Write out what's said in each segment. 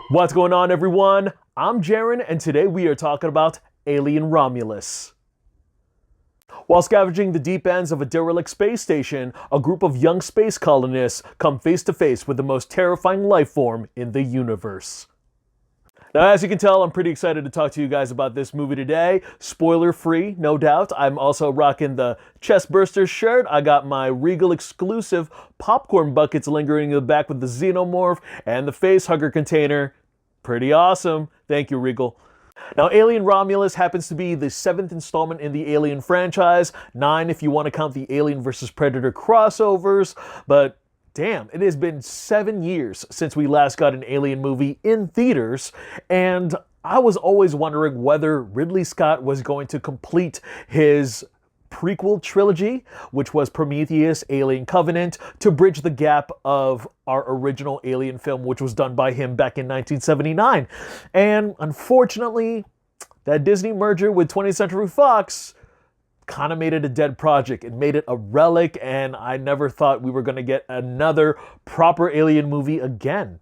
What's going on, everyone? I'm Jaren, and today we are talking about Alien Romulus. While scavenging the deep ends of a derelict space station, a group of young space colonists come face to face with the most terrifying life form in the universe. Now, as you can tell, I'm pretty excited to talk to you guys about this movie today. Spoiler free, no doubt. I'm also rocking the Chestburster shirt. I got my Regal exclusive popcorn buckets lingering in the back with the Xenomorph and the face hugger container. Pretty awesome. Thank you, Regal. Now, Alien Romulus happens to be the 7th installment in the Alien franchise, 9 if you want to count the Alien vs. Predator crossovers, but damn, it has been 7 years since we last got an Alien movie in theaters, and I was always wondering whether Ridley Scott was going to complete his prequel trilogy, which was Prometheus, Alien Covenant, to bridge the gap of our original Alien film, which was done by him back in 1979. And unfortunately, that Disney merger with 20th Century Fox kind of made it a dead project. It made it a relic, and I never thought we were going to get another proper Alien movie again.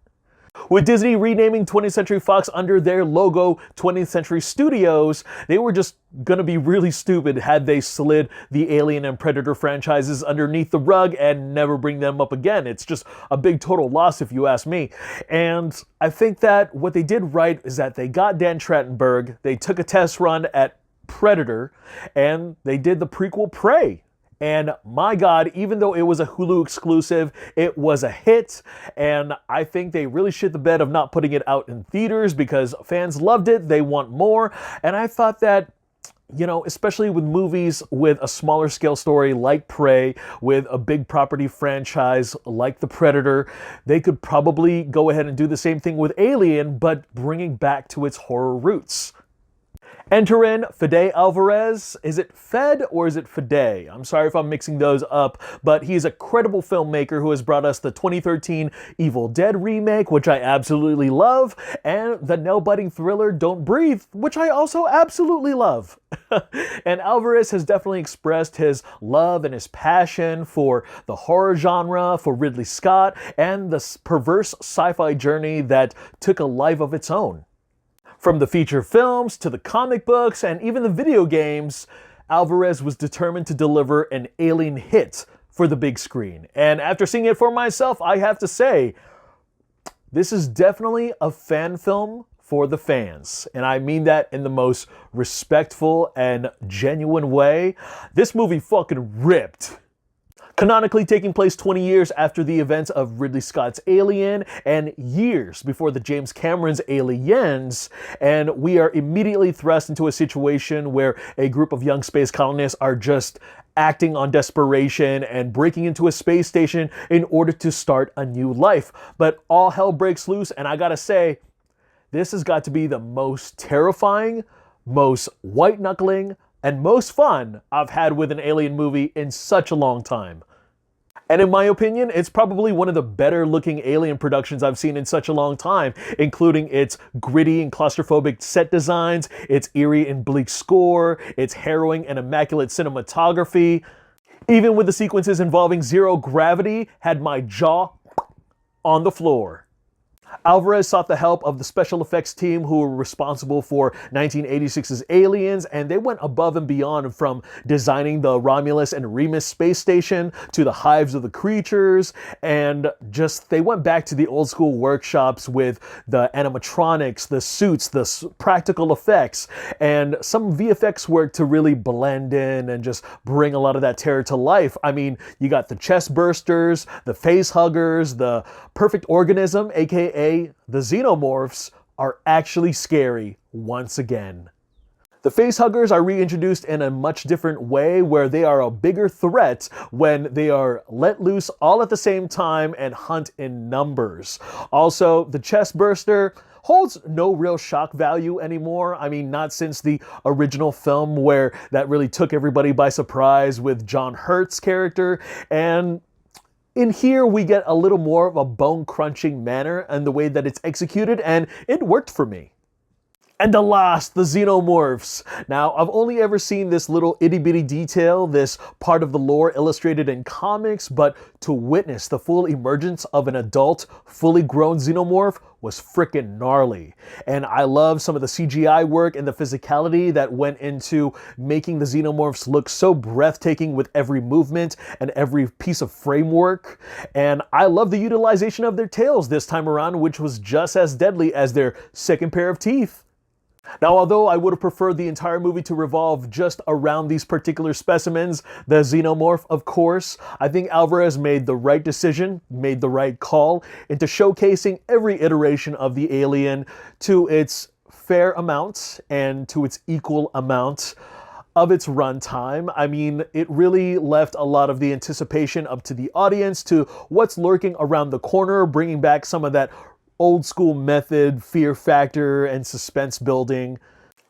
With Disney renaming 20th Century Fox under their logo 20th Century Studios, they were just gonna be really stupid had they slid the Alien and Predator franchises underneath the rug and never bring them up again. It's just a big total loss if you ask me. And I think that what they did right is that they got Dan Trachtenberg, they took a test run at Predator, and they did the prequel Prey. And my God, even though it was a Hulu exclusive, it was a hit. And I think they really shit the bed of not putting it out in theaters because fans loved it. They want more. And I thought that, especially with movies with a smaller scale story like Prey, with a big property franchise like The Predator, they could probably go ahead and do the same thing with Alien, but bringing back to its horror roots. Enter in Fede Alvarez. Is it Fed or is it Fede? I'm sorry if I'm mixing those up, but he's a credible filmmaker who has brought us the 2013 Evil Dead remake, which I absolutely love, and the nail-biting thriller Don't Breathe, which I also absolutely love. And Alvarez has definitely expressed his love and his passion for the horror genre, for Ridley Scott, and the perverse sci-fi journey that took a life of its own. From the feature films to the comic books and even the video games, Alvarez was determined to deliver an Alien hit for the big screen. And after seeing it for myself, I have to say, this is definitely a fan film for the fans. And I mean that in the most respectful and genuine way. This movie fucking ripped. Canonically taking place 20 years after the events of Ridley Scott's Alien and years before the James Cameron's Aliens, and we are immediately thrust into a situation where a group of young space colonists are just acting on desperation and breaking into a space station in order to start a new life. But all hell breaks loose, and I gotta say, this has got to be the most terrifying, most white-knuckling, and most fun I've had with an Alien movie in such a long time. And in my opinion, it's probably one of the better looking Alien productions I've seen in such a long time, including its gritty and claustrophobic set designs, its eerie and bleak score, its harrowing and immaculate cinematography. Even with the sequences involving zero gravity, had my jaw on the floor. Alvarez sought the help of the special effects team who were responsible for 1986's Aliens, and they went above and beyond, from designing the Romulus and Remus space station to the hives of the creatures, and just they went back to the old school workshops with the animatronics, the suits, the practical effects, and some VFX work to really blend in and just bring a lot of that terror to life. I mean, you got the chest bursters, the face huggers, the perfect organism, aka the Xenomorphs, are actually scary once again. The facehuggers are reintroduced in a much different way, where they are a bigger threat when they are let loose all at the same time and hunt in numbers. Also, the chestburster holds no real shock value anymore. I mean, not since the original film where that really took everybody by surprise with John Hurt's character. And in here, we get a little more of a bone-crunching manner and the way that it's executed, and it worked for me. And the last, the xenomorphs. Now, I've only ever seen this little itty bitty detail, this part of the lore illustrated in comics, but to witness the full emergence of an adult, fully grown xenomorph was freaking gnarly. And I love some of the CGI work and the physicality that went into making the xenomorphs look so breathtaking with every movement and every piece of framework. And I love the utilization of their tails this time around, which was just as deadly as their second pair of teeth. Now, although I would have preferred the entire movie to revolve just around these particular specimens, the xenomorph, of course, I think Alvarez made the right decision, made the right call into showcasing every iteration of the alien to its fair amount and to its equal amount of its runtime. I mean, it really left a lot of the anticipation up to the audience, to what's lurking around the corner, bringing back some of that old school method, fear factor, and suspense building.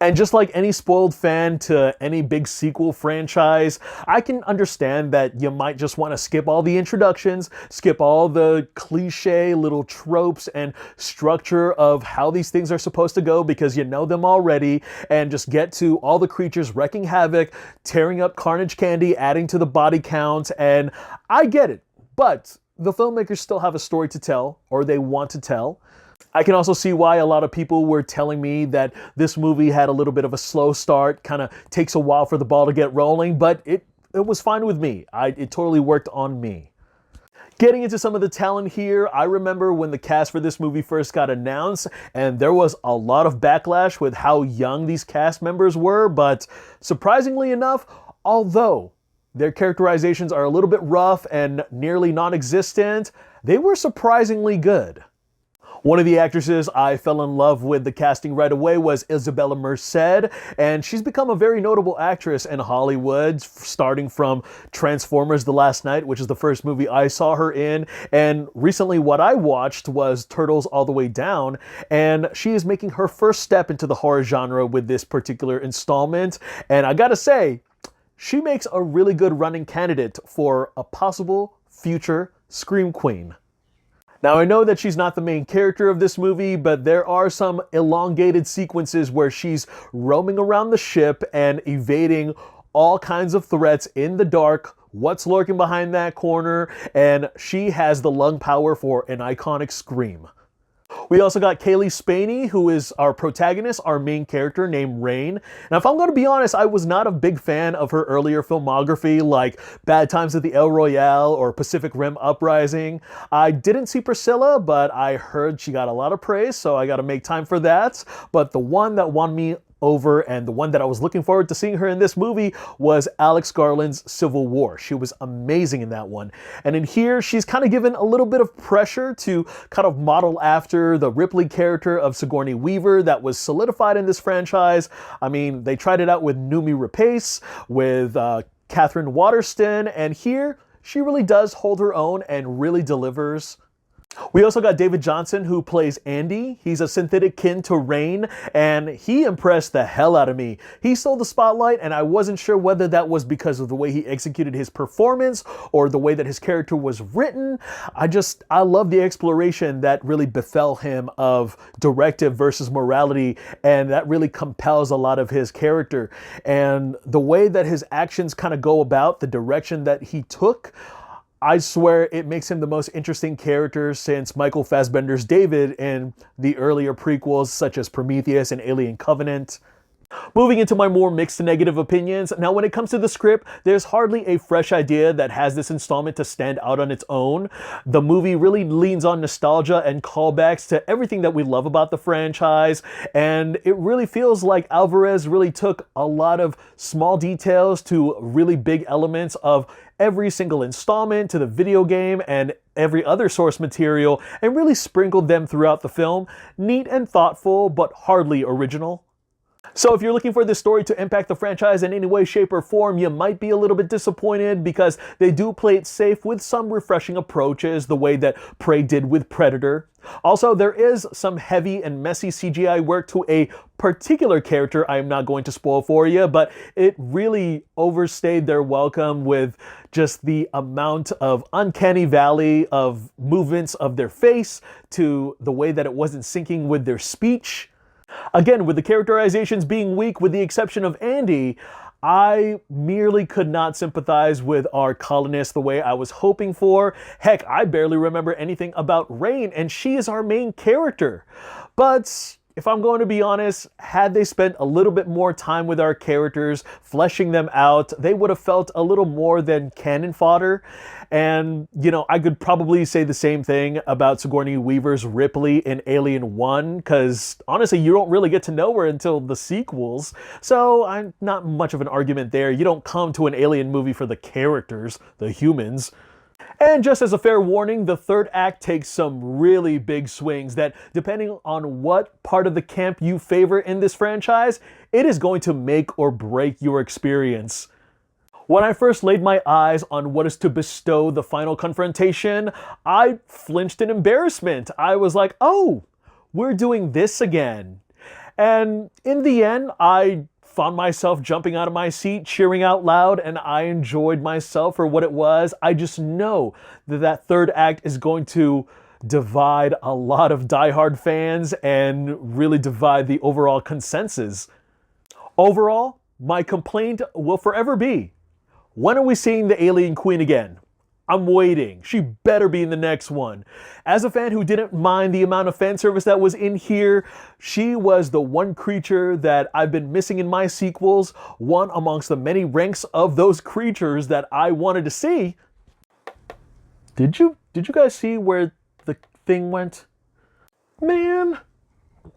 And just like any spoiled fan to any big sequel franchise, I can understand that you might just want to skip all the introductions, skip all the cliche little tropes and structure of how these things are supposed to go because you know them already, and just get to all the creatures wreaking havoc, tearing up Carnage Candy, adding to the body count, and I get it. But the filmmakers still have a story to tell, or they want to tell. I can also see why a lot of people were telling me that this movie had a little bit of a slow start, kind of takes a while for the ball to get rolling, but it was fine with me. It totally worked on me. Getting into some of the talent here, I remember when the cast for this movie first got announced, and there was a lot of backlash with how young these cast members were, but surprisingly enough, although their characterizations are a little bit rough and nearly non-existent, they were surprisingly good. One of the actresses I fell in love with the casting right away was Isabella Merced, and she's become a very notable actress in Hollywood, starting from Transformers: The Last Night, which is the first movie I saw her in, and recently what I watched was Turtles All the Way Down, and she is making her first step into the horror genre with this particular installment, and I gotta say, she makes a really good running candidate for a possible future Scream Queen. Now, I know that she's not the main character of this movie, but there are some elongated sequences where she's roaming around the ship and evading all kinds of threats in the dark, what's lurking behind that corner, and she has the lung power for an iconic scream. We also got Kaylee Spaney, who is our protagonist, our main character named Rain. Now, if I'm going to be honest, I was not a big fan of her earlier filmography like Bad Times at the El Royale or Pacific Rim Uprising. I didn't see Priscilla, but I heard she got a lot of praise, so I got to make time for that. But the one that won me over, and the one that I was looking forward to seeing her in this movie, was Alex Garland's Civil War. She was amazing in that one. And in here, she's kind of given a little bit of pressure to kind of model after the Ripley character of Sigourney Weaver that was solidified in this franchise. I mean, they tried it out with Noomi Rapace, with Catherine Waterston, and here, she really does hold her own and really delivers. We also got David Johnson, who plays Andy. He's a synthetic kin to Rain, and he impressed the hell out of me. He stole the spotlight, and I wasn't sure whether that was because of the way he executed his performance or the way that his character was written. I love the exploration that really befell him of directive versus morality, and that really compels a lot of his character. And the way that his actions kind of go about, the direction that he took, I swear it makes him the most interesting character since Michael Fassbender's David in the earlier prequels such as Prometheus and Alien Covenant. Moving into my more mixed to negative opinions, now when it comes to the script, there's hardly a fresh idea that has this installment to stand out on its own. The movie really leans on nostalgia and callbacks to everything that we love about the franchise, and it really feels like Alvarez really took a lot of small details to really big elements of every single installment to the video game and every other source material and really sprinkled them throughout the film. Neat and thoughtful, but hardly original. So if you're looking for this story to impact the franchise in any way, shape, or form, you might be a little bit disappointed because they do play it safe with some refreshing approaches, the way that Prey did with Predator. Also, there is some heavy and messy CGI work to a particular character I am not going to spoil for you, but it really overstayed their welcome with just the amount of uncanny valley of movements of their face to the way that it wasn't syncing with their speech. Again, with the characterizations being weak with the exception of Andy, I merely could not sympathize with our colonist the way I was hoping for. Heck, I barely remember anything about Rain, and she is our main character. But if I'm going to be honest, had they spent a little bit more time with our characters, fleshing them out, they would have felt a little more than cannon fodder. And, you know, I could probably say the same thing about Sigourney Weaver's Ripley in Alien 1, because honestly, you don't really get to know her until the sequels. So I'm not much of an argument there. You don't come to an Alien movie for the characters, the humans. And just as a fair warning, the third act takes some really big swings that, depending on what part of the camp you favor in this franchise, it is going to make or break your experience. When I first laid my eyes on what is to bestow the final confrontation, I flinched in embarrassment. I was like, oh, we're doing this again. And in the end, I found myself jumping out of my seat, cheering out loud, and I enjoyed myself for what it was. I just know that that third act is going to divide a lot of diehard fans and really divide the overall consensus. Overall, my complaint will forever be, when are we seeing the Alien Queen again? I'm waiting. She better be in the next one. As a fan who didn't mind the amount of fan service that was in here, she was the one creature that I've been missing in my sequels, one amongst the many ranks of those creatures that I wanted to see. Did you guys see where the thing went? Man,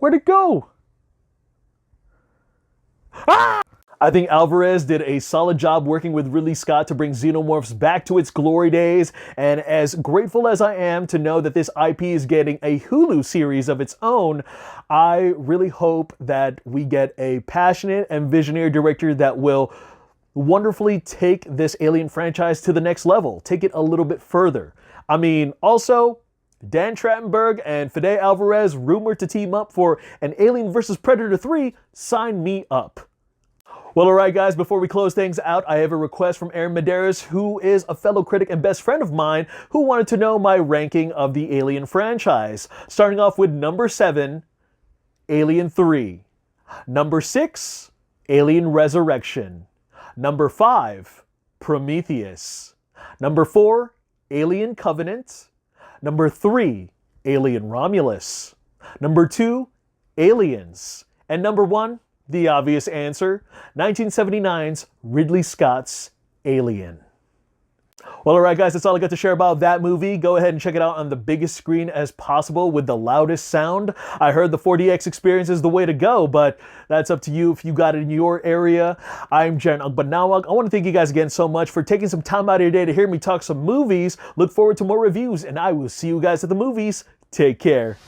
where'd it go? Ah! I think Alvarez did a solid job working with Ridley Scott to bring Xenomorphs back to its glory days, and as grateful as I am to know that this IP is getting a Hulu series of its own, I really hope that we get a passionate and visionary director that will wonderfully take this Alien franchise to the next level, take it a little bit further. I mean, also, Dan Trachtenberg and Fede Alvarez rumored to team up for an Alien vs. Predator 3, sign me up. Well, alright guys, before we close things out, I have a request from Aaron Medeiros, who is a fellow critic and best friend of mine, who wanted to know my ranking of the Alien franchise. Starting off with number 7, Alien 3. Number 6, Alien Resurrection. Number 5, Prometheus. Number 4, Alien Covenant. Number 3, Alien Romulus. Number 2, Aliens. And number 1, the obvious answer, 1979's Ridley Scott's Alien. Well, alright guys, that's all I got to share about that movie. Go ahead and check it out on the biggest screen as possible with the loudest sound. I heard the 4DX experience is the way to go, but that's up to you if you got it in your area. I'm Jaren Agbanawag. I want to thank you guys again so much for taking some time out of your day to hear me talk some movies. Look forward to more reviews, and I will see you guys at the movies. Take care.